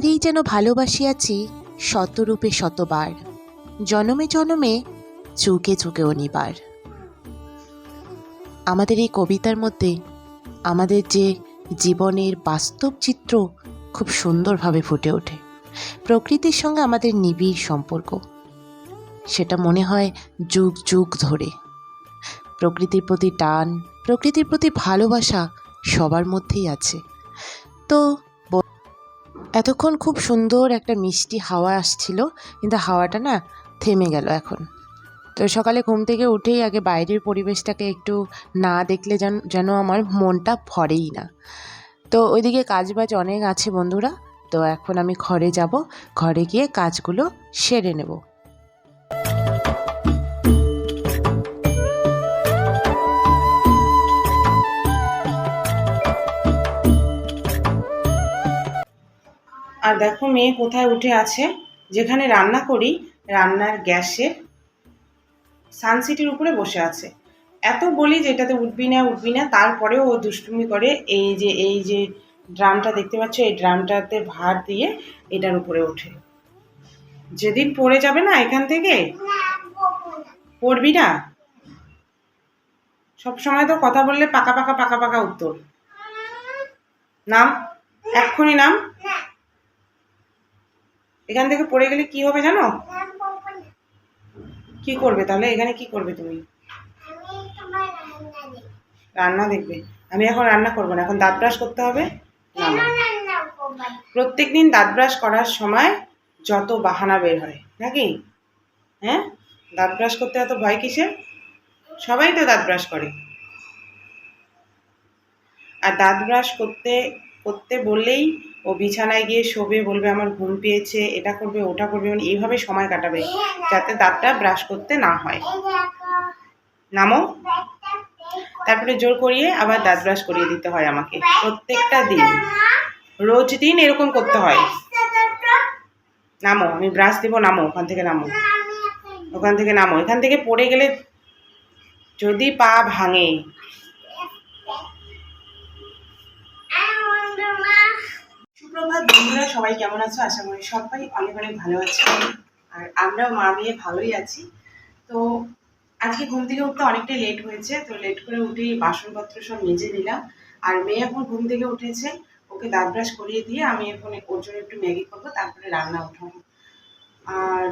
তোমারই যেন ভালোবাসিয়াছি শতরূপে শতবার, জনমে জনমে চুকে চুকে অনিবার। আমাদের এই কবিতার মধ্যে আমাদের যে জীবনের বাস্তব চিত্র খুব সুন্দরভাবে ফুটে ওঠে। প্রকৃতির সঙ্গে আমাদের নিবিড় সম্পর্ক, সেটা মনে হয় যুগ যুগ ধরে। প্রকৃতির প্রতি টান, প্রকৃতির প্রতি ভালোবাসা সবার মধ্যেই আছে। তো এতক্ষণ খুব সুন্দর একটা মিষ্টি হাওয়া আসছিল, কিন্তু হাওয়াটা না থেমে গেল এখন। তো সকালে ঘুম থেকে উঠেই আগে বাইরের পরিবেশটাকে একটু না দেখলে যেন আমার মনটা ভরেই না। তো ওইদিকে কাজবাজ অনেক আছে বন্ধুরা। তো এখন আমি ঘরে যাব, ঘরে গিয়ে কাজগুলো সেরে নেব। আর দেখো মেয়ে কোথায় উঠে আছে, যেখানে রান্না করি রান্নার গ্যাসের সানসিটির উপরে বসে আছে। এত বলি যে এটাতে উঠবি না, তারপরেও ও দুষ্টুমি করে। এই যে ড্রামটা দেখতে পাচ্ছ, এই ড্রামটাতে ভাত দিয়ে এটার উপরে ওঠে। যেদিন পড়ে যাবে না এখান থেকে, পড়বি না। সব সময় তো কথা বললে পাকা পাকা উত্তর। নাম, এক্ষুনি নাম। এখান থেকে পড়ে গেলে কি হবে জানো? কি করবে তাহলে? এখানে কি করবে তুমি? রান্না দেখবে। আমি এখন রান্না করবো না, এখন দাঁত ব্রাশ করতে হবে। প্রত্যেকদিন দাঁত ব্রাশ করার সময় যত বাহানা বের হয় নাকি? হ্যাঁ, দাঁত ব্রাশ করতে এত ভয় কিসের? সবাই তো দাঁত ব্রাশ করে। আর দাঁত ব্রাশ করতে বললেই ও বিছানায় গিয়ে শোবে, বলবে আমার ঘুম পেয়েছে, এটা করবে ওটা করবে, মানে এইভাবে সময় কাটাবে যাতে দাঁতটা ব্রাশ করতে না হয়। নামো। তারপরে জোর করিয়ে আবার দাঁত ব্রাশ করিয়ে দিতে হয় আমাকে প্রত্যেকটা দিন, রোজ দিন এরকম করতে হয়। নামো, আমি ব্রাশ দিব। নামো, ওখান থেকে নামো, এখান থেকে পড়ে গেলে যদি পা ভাঙে। সুপ্রভাত বন্ধুরা, সবাই কেমন আছো? আশা করি সবাই অনেক অনেক ভালো আছে। আর আমরাও মা মেয়ে ভালোই আছি। তো আজকে ঘুম থেকে উঠতে অনেকটাই লেট হয়েছে, তো লেট করে উঠেই বাসনপত্র সব মেজে নিলাম। আর মেয়ে এখন ঘুম থেকে উঠেছে, ওকে দাঁত ব্রাশ করিয়ে দিয়ে আমি এখন ওর জন্য একটু ম্যাগি করবো, তারপরে রান্না উঠাবো। আর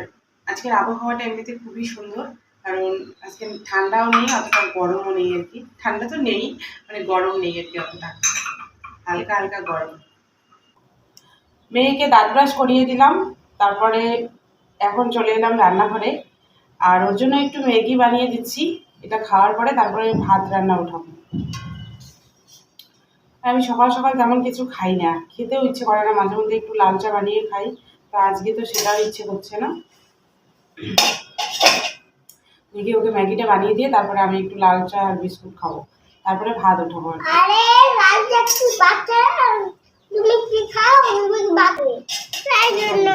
আজকের আবহাওয়াটা এমনিতে খুবই সুন্দর, কারণ আজকে ঠান্ডাও নেই অতটা, গরমও নেই আর কি। ঠান্ডা তো নেই, মানে গরম নেই আর কি অতটা, হালকা হালকা গরম। মেয়েকে দাঁত ব্রাশ করিয়ে দিলাম, তারপরে এখন চলে এলাম রান্নাঘরে। আর ওর জন্য একটু ম্যাগি বানিয়ে দিচ্ছি, এটা খাওয়ার পরে তারপরে ভাত রান্না উঠাবো। আমি সকাল সকাল তেমন কিছু খাই না, খেতেও ইচ্ছে করে না, মাঝে মধ্যে একটু লাল চা বানিয়ে খাই। তো আজকে তো সেটাও ইচ্ছে করছে না। দেখি ওকে ম্যাগিটা বানিয়ে দিয়ে তারপরে আমি একটু লাল চা আর বিস্কুট খাবো, তারপরে ভাত উঠাবো। তুমি কি খাও? তাই জন্য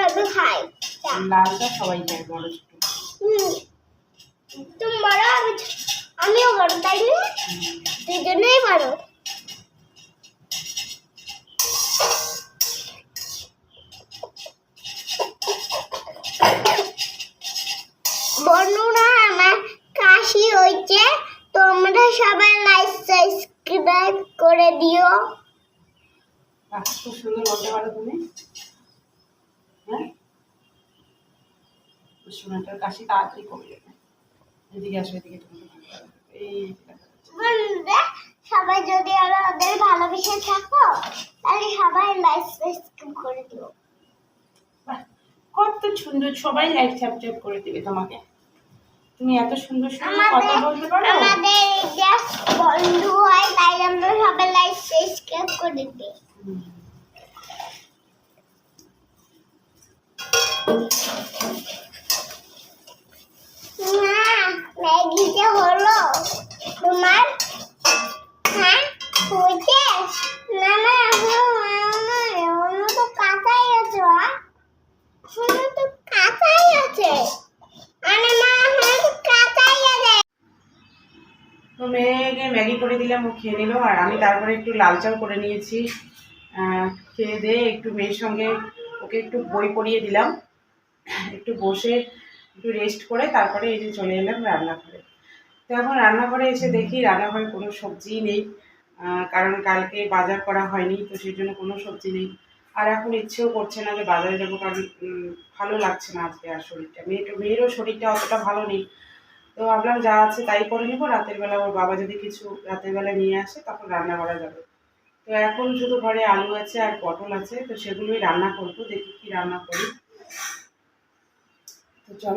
আমি খাই। লাল চা সবাই খায়, বড় ছোট। তুমি বড়, আমিও বড়, তাই না? দুজনেই বড়। বন্ধুরা, আমার কাশি হয়েছে, তোমরা সবাই লাইক সাবস্ক্রাইব করে দিও। খুব সুন্দর বলতে পারো তুমি। হ্যাঁ, শোনাটার কাশি তাড়াতাড়ি কমে যাবে। এদিকে আসো, এদিকে। এই বন্ধুরা, সবাই যদি আমাদের ভালোবেসে থাকো তাহলে সবাই লাইক সাবস্ক্রাইব করে দিও। কত সুন্দর, সবাই লাইক সাবস্ক্রাইব করে দিবে তোমাকে। তুমি এত সুন্দর সুন্দর কথা বলতে পারো। আমাদের বন্ধু হয়, তাই আমরা সবাই লাইক সাবস্ক্রাইব করে দিই। ম্যাগিটা হলো তোমার? হ্যাঁ, হয়েছে? না না, অন্য তো কাঁচাই আছে। অন্য তো কাঁচাই আছে। আরে মা, তো কাঁচাই আছে। তো মেয়েকে ম্যাগি করে দিলাম, ও খেয়ে নিল। আর আমি তারপরে একটু লাল চাও করে নিয়েছি। খেয়ে দিয়ে একটু মেয়ের সঙ্গে ওকে একটু বই পড়িয়ে দিলাম, একটু বসে একটু রেস্ট করে তারপরে এই যে চলে এলাম রান্নাঘরে। তো এখন রান্নাঘরে এসে দেখি রান্নাঘরে কোনো সবজিই নেই, কারণ কালকে বাজার করা হয়নি, তো সেই জন্য কোনো সবজি নেই। আর এখন ইচ্ছেও করছে না যে বাজারে যাবো, কারণ ভালো লাগছে না আজকে আর শরীরটা, মেয়েরও শরীরটা অতটা ভালো নেই। তো ভাবলাম যা আছে তাই করে নেবো, রাতের বেলা ওর বাবা যদি কিছু রাতের বেলা নিয়ে আসে তখন রান্না করা যাবে। তো এখন শুধু ঘরে আলু আছে আর পটল আছে, তো সেগুলোই রান্না করবো, দেখি কি রান্না করি। তো চলো।